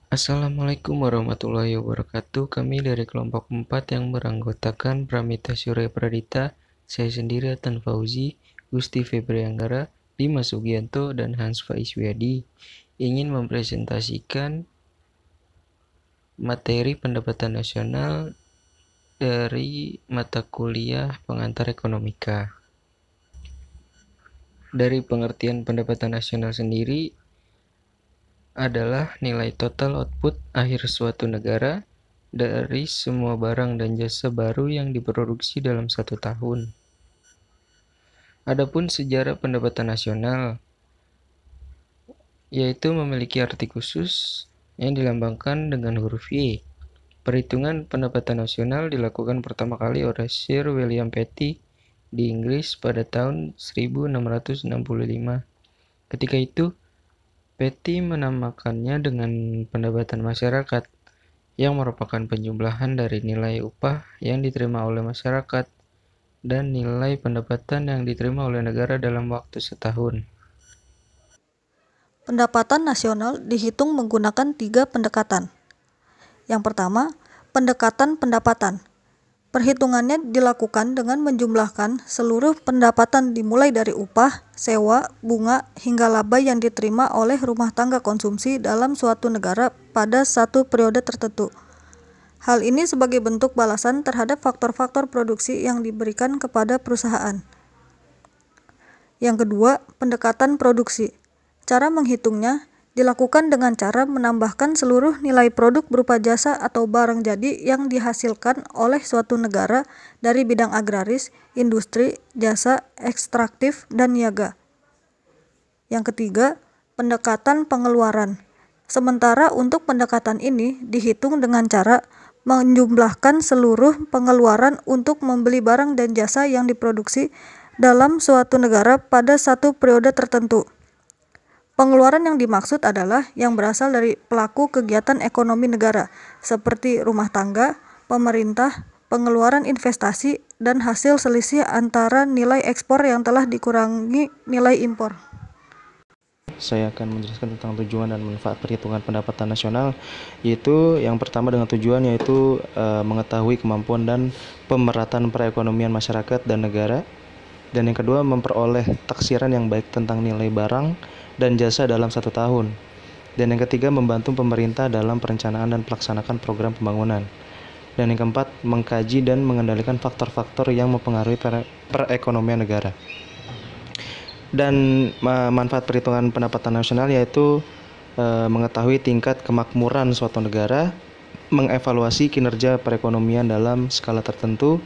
Assalamualaikum warahmatullahi wabarakatuh. Kami dari kelompok 4 yang beranggotakan Pramita Surya Pradita, saya sendiri Atan Fauzi, Gusti Febri Anggara, Dimas Sugianto, dan Hans Faiz Wiyadi ingin mempresentasikan materi pendapatan nasional dari mata kuliah pengantar ekonomika. Dari pengertian pendapatan nasional sendiri adalah nilai total output akhir suatu negara dari semua barang dan jasa baru yang diproduksi dalam satu tahun. Adapun sejarah pendapatan nasional, yaitu memiliki arti khusus yang dilambangkan dengan huruf Y. Perhitungan pendapatan nasional dilakukan pertama kali oleh Sir William Petty di Inggris pada tahun 1665. Ketika itu, Petty menamakannya dengan pendapatan masyarakat, yang merupakan penjumlahan dari nilai upah yang diterima oleh masyarakat dan nilai pendapatan yang diterima oleh negara dalam waktu setahun. Pendapatan nasional dihitung menggunakan 3 pendekatan. Yang pertama, pendekatan pendapatan. Perhitungannya dilakukan dengan menjumlahkan seluruh pendapatan dimulai dari upah, sewa, bunga, hingga laba yang diterima oleh rumah tangga konsumsi dalam suatu negara pada satu periode tertentu. Hal ini sebagai bentuk balasan terhadap faktor-faktor produksi yang diberikan kepada perusahaan. Yang kedua, pendekatan produksi. Cara menghitungnya dilakukan dengan cara menambahkan seluruh nilai produk berupa jasa atau barang jadi yang dihasilkan oleh suatu negara dari bidang agraris, industri, jasa, ekstraktif, dan niaga. Yang ketiga, pendekatan pengeluaran. Sementara untuk pendekatan ini dihitung dengan cara menjumlahkan seluruh pengeluaran untuk membeli barang dan jasa yang diproduksi dalam suatu negara pada satu periode tertentu. Pengeluaran yang dimaksud adalah yang berasal dari pelaku kegiatan ekonomi negara, seperti rumah tangga, pemerintah, pengeluaran investasi, dan hasil selisih antara nilai ekspor yang telah dikurangi nilai impor. Saya akan menjelaskan tentang tujuan dan manfaat perhitungan pendapatan nasional, yaitu yang pertama dengan tujuan yaitu mengetahui kemampuan dan pemerataan perekonomian masyarakat dan negara, dan yang kedua memperoleh taksiran yang baik tentang nilai barang dan jasa dalam satu tahun, dan yang ketiga membantu pemerintah dalam perencanaan dan pelaksanaan program pembangunan, dan yang keempat mengkaji dan mengendalikan faktor-faktor yang mempengaruhi perekonomian negara. Dan manfaat perhitungan pendapatan nasional yaitu mengetahui tingkat kemakmuran suatu negara, mengevaluasi kinerja perekonomian dalam skala tertentu,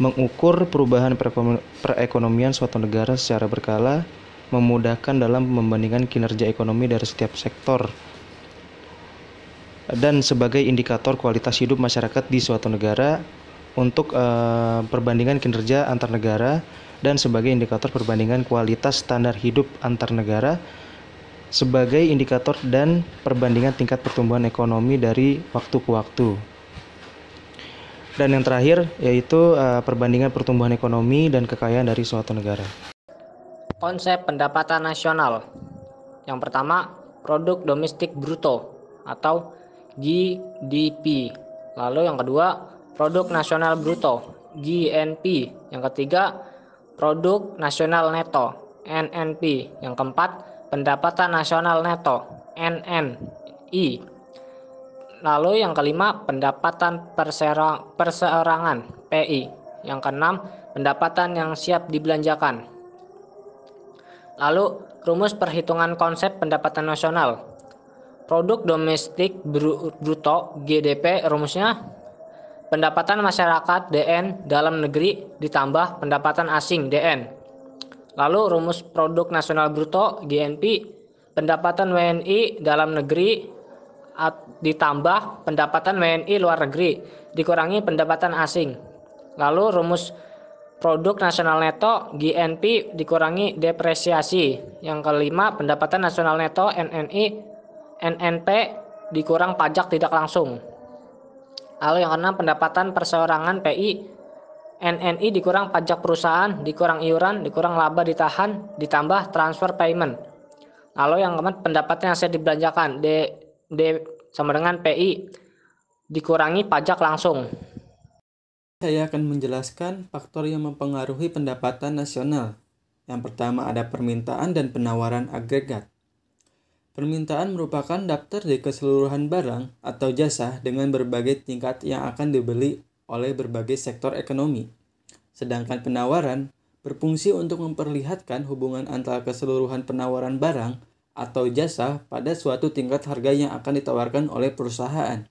mengukur perubahan perekonomian suatu negara secara berkala, memudahkan dalam membandingkan kinerja ekonomi dari setiap sektor, dan sebagai indikator kualitas hidup masyarakat di suatu negara untuk perbandingan kinerja antar negara, dan sebagai indikator perbandingan kualitas standar hidup antar negara, sebagai indikator dan perbandingan tingkat pertumbuhan ekonomi dari waktu ke waktu. Dan yang terakhir yaitu perbandingan pertumbuhan ekonomi dan kekayaan dari suatu negara. Konsep pendapatan nasional. Yang pertama, produk domestik bruto atau GDP. Lalu yang kedua, produk nasional bruto, GNP. Yang ketiga, produk nasional neto, NNP. Yang keempat, pendapatan nasional neto, NNI. Lalu yang kelima, pendapatan perseorangan, PI. Yang keenam, pendapatan yang siap dibelanjakan. Lalu rumus perhitungan konsep pendapatan nasional. Produk domestik bruto, GDP, rumusnya pendapatan masyarakat DN dalam negeri ditambah pendapatan asing DN. Lalu rumus produk nasional bruto GNP, pendapatan WNI dalam negeri ditambah pendapatan WNI luar negeri dikurangi pendapatan asing. Lalu rumus produk nasional neto GNP dikurangi depresiasi. Yang kelima, pendapatan nasional neto NNP dikurang pajak tidak langsung. Lalu yang keenam, pendapatan perseorangan PI NNI dikurang pajak perusahaan, dikurang iuran, dikurang laba ditahan, ditambah transfer payment. Lalu yang keempat, pendapatan yang siap dibelanjakan sama dengan PI dikurangi pajak langsung. Saya akan menjelaskan faktor yang mempengaruhi pendapatan nasional. Yang pertama ada permintaan dan penawaran agregat. Permintaan merupakan daftar dari keseluruhan barang atau jasa dengan berbagai tingkat yang akan dibeli oleh berbagai sektor ekonomi. Sedangkan penawaran berfungsi untuk memperlihatkan hubungan antara keseluruhan penawaran barang atau jasa pada suatu tingkat harga yang akan ditawarkan oleh perusahaan.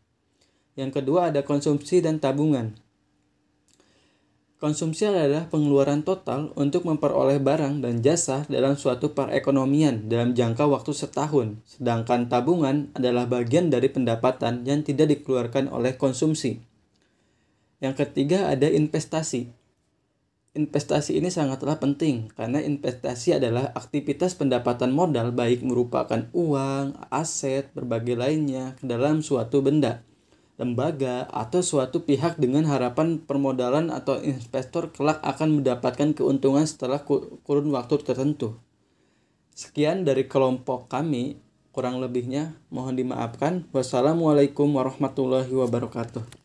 Yang kedua ada konsumsi dan tabungan. Konsumsi adalah pengeluaran total untuk memperoleh barang dan jasa dalam suatu perekonomian dalam jangka waktu setahun, sedangkan tabungan adalah bagian dari pendapatan yang tidak dikeluarkan oleh konsumsi. Yang ketiga ada investasi. Investasi ini sangatlah penting karena investasi adalah aktivitas pendapatan modal baik merupakan uang, aset, berbagai lainnya ke dalam suatu benda, lembaga, atau suatu pihak dengan harapan permodalan atau investor kelak akan mendapatkan keuntungan setelah kurun waktu tertentu. Sekian dari kelompok kami, kurang lebihnya mohon dimaafkan. Wassalamualaikum warahmatullahi wabarakatuh.